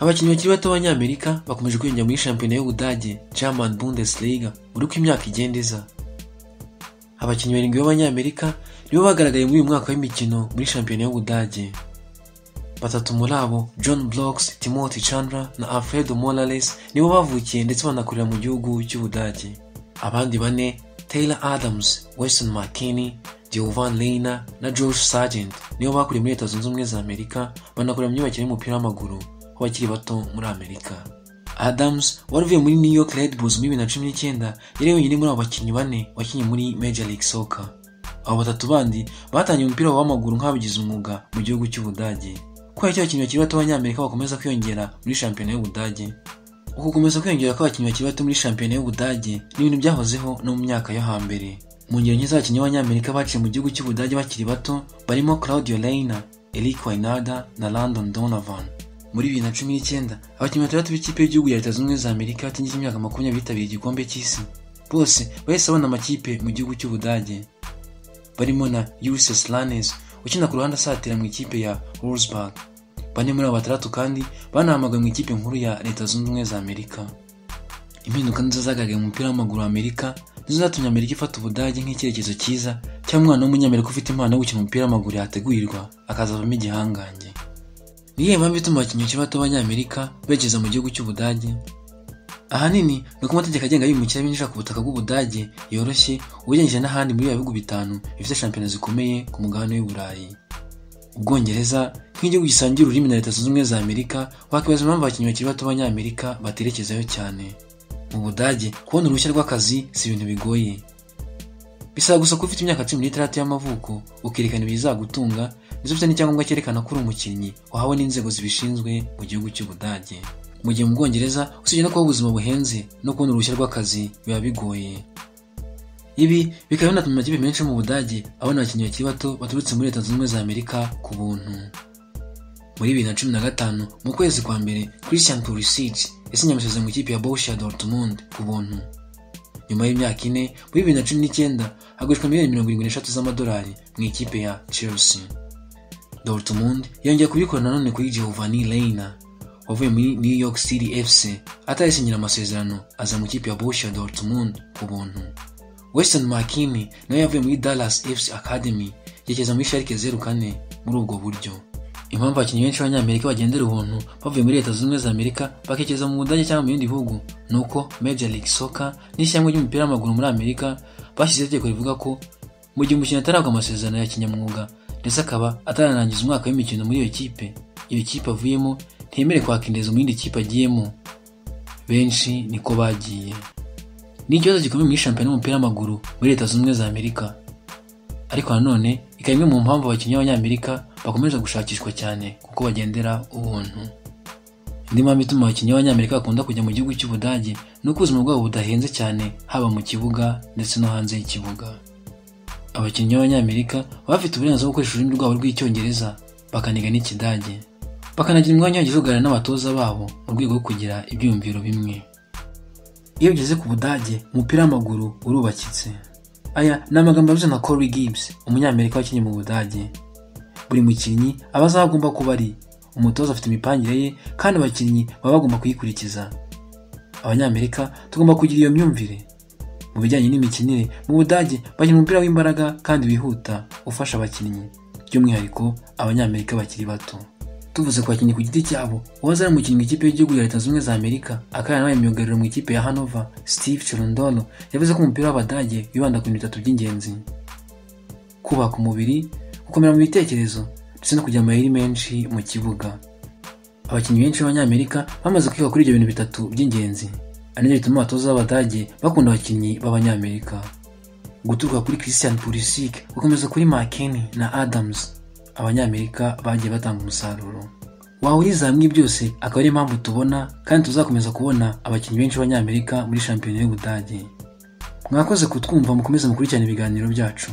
Abakinnyi bakiri bato b'Abanyamerika bakomeje kwinjira muri shampiyona y'Ubudage German Bundesliga buri uko imyaka igenda iza. Abakinnyi barindwi b'Abanyamerika nibo bagaragaye muri uyu mwaka w'imikino muri shampiyona y'Ubudage. Batatu muri abo, John Blocks, Timothy Chandler na Alfredo Morales, nibo bavukiye ndetse banakurira mu gihugu cy'Ubudage. Abandi bane, Taylor Adams, Weston McKennie, Giovanni Reina na Josh Sargent, nibo bakuriye muri Leta Zunze Ubumwe za Amerika banakurira mu myubakire y'umupira w'amaguru w'abakiri bato muri Amerika. Adams wari uvuye muri New York Red Bulls muri 2019 yari wenyine muri abo bakinnyi bane wakinnye muri Major League Soccer. Abo batatu bandi batangiye umupira w'amaguru nk'abagize umwuga mu gihugu cy'Ubudage. Kwa icyo abakinnyi bakiri bato b'Abanyamerika bakomeza kwiyongera muri shampiyona y'Ubudage. Uko gukomeza kwiyongera kw'abakinnyi bakiri bato muri shampiyona y'Ubudage ni ibintu byahozeho no mu myaka yo hambere. Mu ngero nke z'abakinnyi b'Abanyamerika baciye mu gihugu cy'Ubudage bakiri bato barimo Claudio Reina, Eric Wynalda na Landon Donovan. Muri 2019 abakinnyi batandatu b'ikipe y'igihugu ya Leta Zunze Ubumwe za Amerika batinjije imyaka 20 bitabiriye igikombe cy'isi. Bose bahise babona amakipe mu gihugu cy'Ubudage. Barimo na Ulysses Lanes ukina ku ruhande asatira mu ikipe ya Wolfsburg. Bane muri abo batandatu kandi banahamagaye mu ikipe nkuru ya Leta Zunze Ubumwe za Amerika. Impinduka nziza zagaragaye mu mupira w'amaguru wa Amerika nizo zatumye Amerika ifata Ubudage nk'icyerekezo cyiza cy'umwana w'umunyamerika ufite impano yo gukina umupira w'amaguru yategurirwa akazavamo igihangange. Niyo mpamvu ituma abakinnyi bakiri bato b'Abanyamerika begeza mu gihugu cy'Ubudage. Ahanini ni uko amategeko agenga y'umukino binjira ku butaka bw'Ubudage yoroshye ugereranyije n'ahandi muri bihugu bitanu bifite shampiyona zikomeye ku mugabane w'Uburayi. Ubwongereza nk'igihugu gisangiye ururimi na Leta Zunze Ubumwe za Amerika wakwibaza impamvu abakinnyi bakiri bato b'Abanyamerika baterekezayo cyane. Mu Budage kubona uruhushya rw'akazi si ibintu bigoye. Bisaba gusa kuba ufite imyaka 16 y'amavuko ukerekana ibizagutunga ndetse ufite n'icyangombwa cyerekana ko uri umukinnyi wahawe n'inzego zibishinzwe mu gihugu cy'Ubudage. Mu gihe mu Bwongereza usibye no kuba ubuzima buhenze no kubona uruhushya rw'akazi biba bigoye. Ibi bikaba binatuma amakipe menshi mu Budage abona abakinnyi bakiri bato baturutse muri Leta Zunze Ubumwe za Amerika ku buntu. Muri 2015 mu kwezi kwa mbere Christian Pulisic yasinye amasezerano mu ikipe ya Borussia Dortmund ku buntu. Nyuma y'imyaka 4 muri 2019 hagurishwa miliyoni 73 z'amadolari mu ikipe ya Chelsea. Dortmund yongeye kubikora nanone kuri Giovanni Reina wavuye muri New York City FC atayisinyira amasezerano aza mu ikipe ya Borussia Dortmund ku buntu. Weston McKennie nawe yavuye muri Dallas FC Academy yageza muri Schalke 04 muri ubwo buryo. Impamvu abakinnyi benshi b'Abanyamerika bagendera ubuntu bavuye muri Leta Zunze Ubumwe za Amerika bakekeza mu Budage cyangwa mu bindi bihugu nuko Major League Soccer n'ishyamba ry'umupira w'amaguru muri Amerika bashyize itegeko rivuga ko mu gihe umukinnyi atarabwa amasezerano ya kinyamwuga ndetse akaba atararangiza umwaka w'imikino muri iyo kipe avuyemo ntemere kwaka indezo mu yindi kipe agiyemo. Benshi niko bagiye. Ni ikibazo gikomeye muri shampiyona y'umupira w'amaguru muri Leta Zunze Ubumwe za Amerika. Ariko nanone ikaba imwe mu mpamvu abakinnyi b'Abanyamerika bakomeje gushakishwa cyane kuko bagendera ubuntu. Indi mpamvu ituma abakinnyi b'Abanyamerika bakunda kujya mu gihugu cy'Ubudage ni uko ubuzima bwabo budahenze cyane haba mu kibuga ndetse no hanze y'ikibuga. Abakinnyi b'Abanyamerika bafite uburenganzira bwo gukoresha ururimi rwabo rw'Icyongereza bakaniga n'Ikidage, bakanagira umwanya wo kuganira n'abatoza babo mu rwego rwo kugira ibyumviro bimwe. Iyo ugeze ku Budage umupira w'amaguru urubakitse. Aya ni amagambo yavuze na Corey Gibbs, Umunyamerika wakinnye mu Budage. Buri mukinnyi aba azagomba kuba ari umutoza afite imipangire ye kandi abakinnyi baba bagomba kuyikurikiza. Abanyamerika tugomba kugira iyo myumvire. Mu bijyanye n'imikinire mu Budage bakina umupira w'imbaraga kandi wihuta ufasha abakinnyi, by'umwihariko Abanyamerika bakiri bato. Tuvuze ku bakinnyi ku giti cyabo, uwaza ari umukinnyi w'ikipe y'igihugu ya Leta Zunze Ubumwe za Amerika akaba nawe myugariro mu ikipe ya Hannover, Steve Cherundolo, yavuze ko umupira w'Abadage wibanda ku bintu 3 by'ingenzi: kubaka umubiri, gukomera mu bitekerezo ndetse no kugira amayeri menshi mu kibuga. Abakinnyi benshi b'Abanyamerika bamaze kwiga kuri ibyo bintu 3 by'ingenzi, anibyo bituma abatoza b'Abadage bakunda abakinnyi b'Abanyamerika. Guturuka kuri Christian Pulisic gukomeza kuri McKennie na Adams, Abanyamerika bagiye batanga umusaruro. Wahuriza hamwe byose akaba ari impamvu tubona kandi tuzakomeza kubona abakinnyi benshi b'Abanyamerika muri shampiyona y'Ubudage. Mwakoze kutwumva, mukomeze mukurikirane ibiganiro byacu.